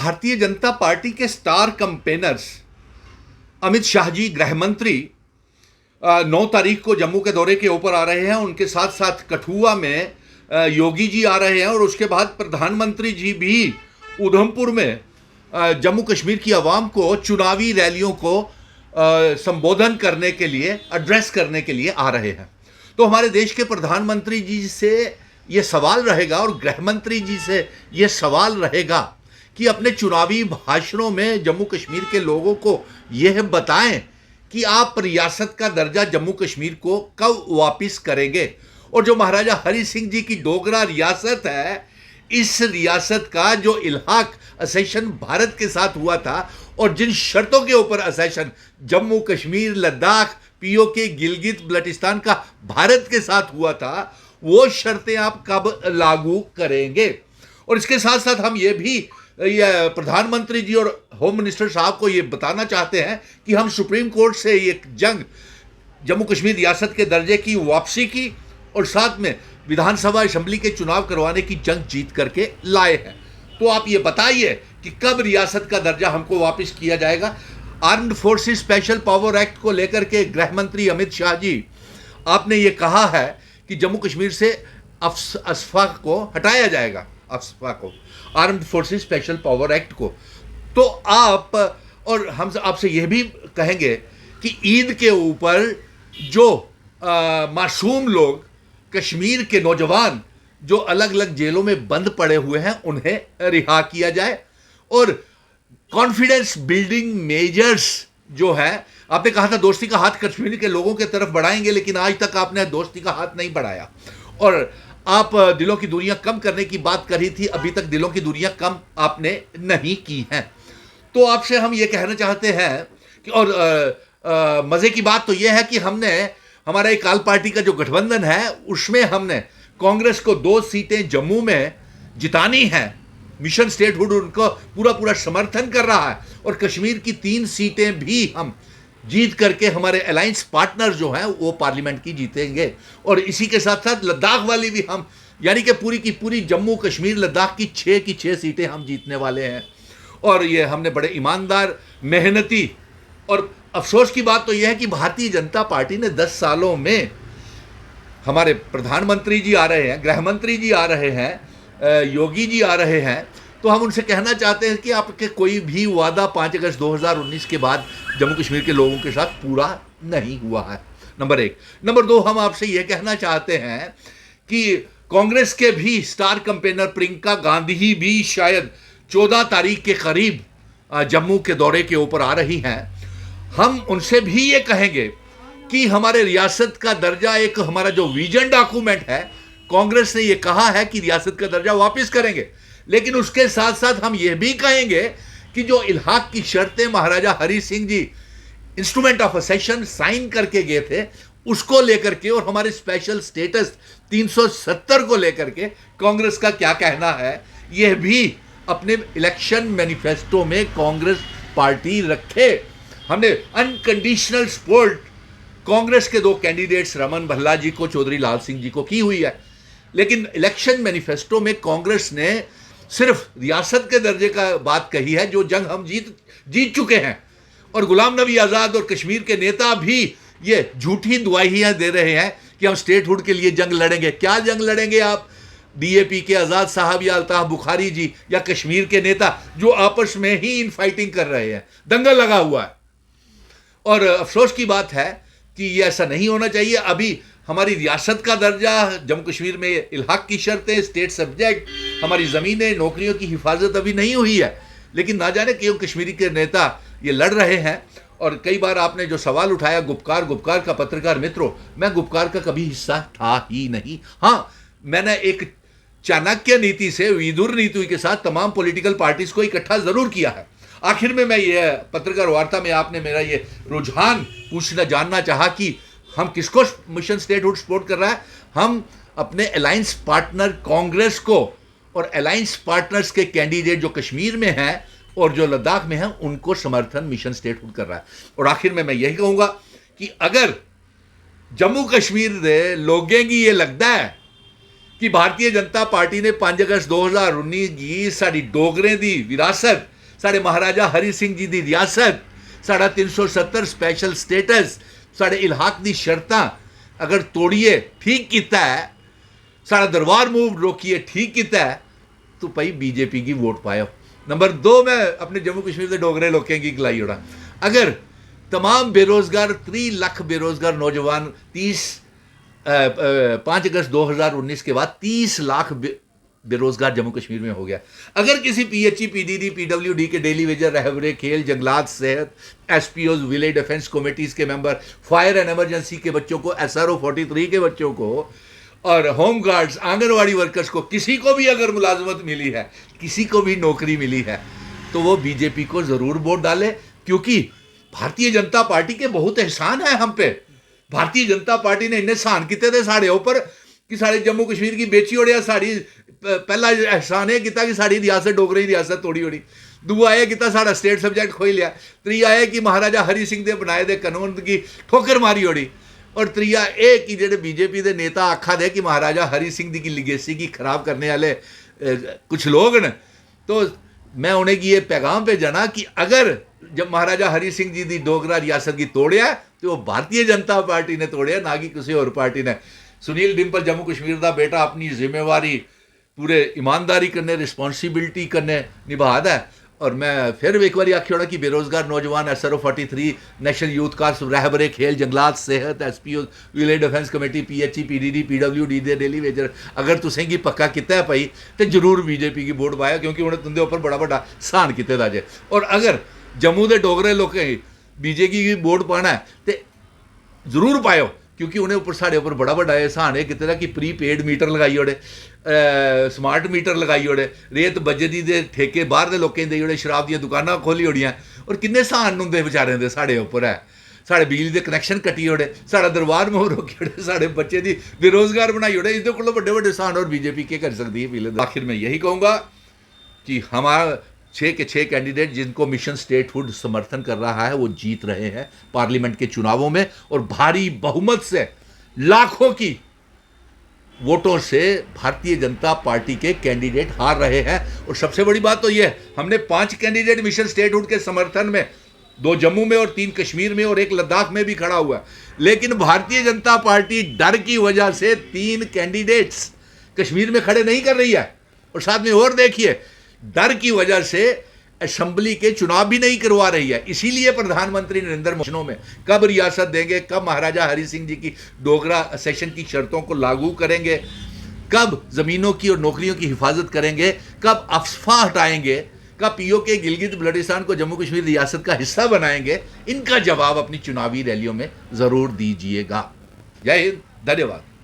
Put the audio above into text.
Bharatiya Janata party के star campaigners Amit Shah ji, गृह मंत्री, 9 तारीख को जम्मू के दौरे के ऊपर आ रहे हैं। उनके साथ साथ कठुआ में योगी जी आ रहे हैं और उसके बाद प्रधानमंत्री जी भी उधमपुर में जम्मू कश्मीर की आवाम को चुनावी रैलियों को संबोधन करने के लिए, एड्रेस करने के लिए आ रहे हैं। तो हमारे देश के प्रधानमंत्री जी से ये सवाल रहेगा और गृह मंत्री जी से ये सवाल रहेगा कि अपने चुनावी भाषणों में जम्मू कश्मीर के लोगों को यह बताएं कि आप रियासत का दर्जा जम्मू कश्मीर को कब वापस करेंगे। और जो महाराजा हरि सिंह जी की डोगरा रियासत है, इस रियासत का जो इल्हाक असेशन भारत के साथ हुआ था और जिन शर्तों के ऊपर असेशन जम्मू कश्मीर, लद्दाख, पीओके, गिलगित बल्टिस्तान का भारत के साथ हुआ था, वो शर्तें आप कब लागू करेंगे। और इसके साथ साथ हम ये भी प्रधानमंत्री जी और होम मिनिस्टर साहब को ये बताना चाहते हैं कि हम सुप्रीम कोर्ट से ये जंग जम्मू कश्मीर रियासत के दर्जे की वापसी की और साथ में विधानसभा असेंबली के चुनाव करवाने की जंग जीत करके लाए हैं। तो आप ये बताइए कि कब रियासत का दर्जा हमको वापस किया जाएगा। Armed forces special power act को लेकर के गृह मंत्री अमित शाह जी, आपने ये कहा है कि जम्मू कश्मीर से अस्फा को हटाया जाएगा, अस्फा को, armed forces special power act को। तो आप और हम आपसे यह भी कहेंगे कि ईद के ऊपर जो मासूम लोग, कश्मीर के नौजवान जो अलग अलग जेलों में बंद पड़े हुए हैं, उन्हें रिहा किया जाए। और कॉन्फिडेंस बिल्डिंग मेजर्स जो है, आपने कहा था दोस्ती का हाथ कश्मीर के लोगों के तरफ बढ़ाएंगे, लेकिन आज तक आपने दोस्ती का हाथ नहीं बढ़ाया। और आप दिलों की दूरियां कम करने की बात करी थी, अभी तक दिलों की दूरियां कम आपने नहीं की हैं। तो आपसे हम ये कहना चाहते हैं कि और मजे की बात तो यह है कि हमने हमारा एक आल पार्टी का जो गठबंधन है, उसमें हमने कांग्रेस को 2 सीटें जम्मू में जितानी है। मिशन स्टेटहुड उनको पूरा समर्थन कर रहा है और कश्मीर की 3 सीटें भी हम जीत करके हमारे अलायंस पार्टनर जो हैं वो पार्लियामेंट की जीतेंगे। और इसी के साथ साथ लद्दाख वाली भी हम, यानी कि पूरी की पूरी जम्मू कश्मीर लद्दाख की 6 सीटें हम जीतने वाले हैं। और ये हमने बड़े ईमानदार, मेहनती, और अफसोस की बात तो यह है कि भारतीय जनता पार्टी ने 10 सालों में, हमारे प्रधानमंत्री जी आ रहे हैं, गृह मंत्री जी आ रहे हैं, योगी जी आ रहे हैं, तो हम उनसे कहना चाहते हैं कि आपके कोई भी वादा 5 अगस्त 2019 के बाद जम्मू कश्मीर के लोगों के साथ पूरा नहीं हुआ है, नंबर 1। नंबर 2, हम आपसे यह कहना चाहते हैं कि कांग्रेस के भी स्टार कैंपेनर प्रियंका गांधी भी शायद 14 तारीख के करीब जम्मू के दौरे के ऊपर आ रही हैं। हम उनसे भी ये कहेंगे कि हमारे रियासत का दर्जा, एक हमारा जो विजन डॉक्यूमेंट है, कांग्रेस ने ये कहा है कि रियासत का दर्जा वापस करेंगे, लेकिन उसके साथ साथ हम ये भी कहेंगे कि जो इल्हाक की शर्तें महाराजा Hari Singh ji instrument of असेशन sign करके गए थे, उसको लेकर के और हमारे स्पेशल स्टेटस 370 को लेकर के कांग्रेस का क्या कहना है, यह भी अपने इलेक्शन मैनिफेस्टो में कांग्रेस पार्टी रखे। हमने अनकंडीशनल सपोर्ट कांग्रेस के 2 कैंडिडेट्स रमन भल्ला जी को, चौधरी लाल सिंह जी को की हुई है, लेकिन इलेक्शन मैनिफेस्टो में कांग्रेस ने सिर्फ रियासत के दर्जे का बात कही है, जो जंग हम जीत चुके हैं। और गुलाम नबी आज़ाद और कश्मीर के नेता भी ये झूठी दुआइयां दे रहे हैं कि हम स्टेटहुड के लिए जंग लड़ेंगे। क्या जंग लड़ेंगे आप? DAP के आज़ाद साहब या अल्ताफ बुखारी जी या कश्मीर के नेता जो आपस में ही इन फाइटिंग कर रहे हैं, दंगल लगा हुआ है। और अफसोस की बात है कि ये ऐसा नहीं होना चाहिए। अभी हमारी रियासत का दर्जा, जम्मू कश्मीर में इल्हाक की शर्तें, स्टेट सब्जेक्ट, हमारी ज़मीनें, नौकरियों की हिफाजत अभी नहीं हुई है, लेकिन ना जाने क्यों कश्मीरी के नेता ये लड़ रहे हैं। और कई बार आपने जो सवाल उठाया गुपकार का, पत्रकार मित्रों, मैं गुपकार का कभी हिस्सा था ही नहीं। हाँ, मैंने एक चाणक्य नीति से, विदुर नीति के साथ तमाम पॉलिटिकल पार्टीज को इकट्ठा जरूर किया है। आखिर में मैं ये पत्रकार वार्ता में आपने मेरा ये रुझान जानना चाहा कि हम किसको मिशन स्टेटहुड सपोर्ट कर रहा है। हम अपने अलायंस पार्टनर कांग्रेस को और अलायंस पार्टनर्स के कैंडिडेट जो कश्मीर में हैं और जो लद्दाख में हैं, उनको समर्थन मिशन स्टेटहुड कर रहा है। और आखिर में मैं यही कहूँगा कि अगर जम्मू कश्मीर दे लोगों की ये लगता है कि भारतीय जनता पार्टी ने 5 अगस्त 2019 की साड़ी डोगरें दी विरासत साढ़े महाराजा हरि सिंह जी की रियासत, साढ़ा 370 स्पैशल स्टेटस, साढ़े इलाक की शर्तां अगर तोड़िए ठीक किया है, साढ़ा दरबार मूव रोकिए ठीक किया है, तो भाई बीजेपी की वोट पायो। नंबर 2, मैं अपने जम्मू कश्मीर के डोगरे लोगों की गलाई उड़ा, अगर तमाम बेरोजगार 3 लाख बेरोजगार नौजवान 5 अगस्त 2019 के बाद 30 लाख बेरोजगार जम्मू कश्मीर में हो गया। अगर किसी पीएचई, पीडीडी, पीडब्ल्यूडी के डेली वेजर, रहबरे, खेल, जंगलात, सेहत, एसपीओ, विलेज डिफेंस कमेटीज के मेंबर, फायर एंड इमरजेंसी के बच्चों को, एसआरओ 43 के बच्चों को और होम गार्ड्स, आंगनवाड़ी वर्कर्स को, किसी को भी अगर मुलाजमत मिली है, किसी को भी नौकरी मिली है, तो वो बीजेपी को जरूर वोट डाले, क्योंकि भारतीय जनता पार्टी के बहुत एहसान है हम पे। भारतीय जनता पार्टी ने इन्ने एहसान किए थे साढ़े ऊपर कि साढ़े जम्मू कश्मीर की बेची ओड़िया। साड़ी पहला एहसान यह किया कि साड़ी रियासत डोगरे की रियासत तोड़ी ओड़ी, दूआ यह किया साढ़ा स्टेट सब्जैक्ट खोई लिया, त्रीया यह कि महाराजा हरि सिंह के बनाए दे कानून की ठोकर मारी ओड़ी, और त्रीया यह कि जेडे बीजेपी के नेता आखा दे कि महाराजा हरि सिंह की लिगेसी की खराब करने वाले कुछ लोग न, तो मैं उन्हें की ये पैगाम पे जाना कि अगर जब महाराजा हरि सिंह जी की डोगरा रियासत की तोड़िया तो वो भारतीय जनता पार्टी ने तोड़िया, ना कि किसी और पार्टी ने। सुनील डिंपल जम्मू कश्मीर का बेटा अपनी जिम्मेवारी पूरे ईमानदारी करने, रिस्पॉन्सिबिलिटी करने निभादा है। और मैं फिर एक बार आखियोड़ा कि बेरोजगार नौजवान, SRO 43, नेशनल यूथ कास्ट, रहबरे, खेल, जंगलात, सेहत, SPO, village defence committee, PHE, PDD, PWD दे डेली वेजर, अगर तुसें की पक्का किया है भाई तो जरूर बीजेपी की वोट पाया, क्योंकि उन्हें तुंदे उपर बड़ा बड़ा सहन किए दा जे। और अगर जम्मू के डोगरे लोग बीजेपी की वोट पाना है तो जरूर पायो, क्योंकि उन्हें उपर साढ़े उपर बड़ा बड़ा एहसान है कितना कि प्री पेड मीटर लगाई ओड़े, स्मार्ट मीटर लगाई ओड़े, रेत बजरी के ठेके बाहर के लोगों दे ओड़े, शराब दी दुकाना खोली ओड़ियाँ, और किन्ने सहन होंगे बेचारे दे साढ़े उपर है। साढ़े बिजली के कनैक्शन कट्टी ओड़े, साढ़ा दरबार मोह रोकी ओड़े, साढ़े बच्चे की बेरोजगार बनाई ओड़े, इसके को बड़े बड़े सहन और बीजेपी क्या कर सकती है पीले। आखिर में यही कहूँगा कि हमारा 6 के 6 कैंडिडेट जिनको मिशन स्टेटहुड समर्थन कर रहा है वो जीत रहे हैं पार्लियामेंट के चुनावों में, और भारी बहुमत से, लाखों की वोटों से भारतीय जनता पार्टी के कैंडिडेट हार रहे हैं। और सबसे बड़ी बात तो ये, हमने 5 कैंडिडेट मिशन स्टेटहुड के समर्थन में, 2 जम्मू में और 3 कश्मीर में और 1 लद्दाख में भी खड़ा हुआ, लेकिन भारतीय जनता पार्टी डर की वजह से 3 कैंडिडेट्स कश्मीर में खड़े नहीं कर रही है। और साथ में और देखिए, डर की वजह से असेंबली के चुनाव भी नहीं करवा रही है। इसीलिए प्रधानमंत्री नरेंद्र मोदी में कब रियासत देंगे, कब महाराजा हरि सिंह जी की डोगरा सेशन की शर्तों को लागू करेंगे, कब जमीनों की और नौकरियों की हिफाजत करेंगे, कब अफवाह हटाएंगे, कब POK गिलगित बल्टिस्तान को जम्मू कश्मीर रियासत का हिस्सा बनाएंगे, इनका जवाब अपनी चुनावी रैलियों में जरूर दीजिएगा। जय हिंद, धन्यवाद।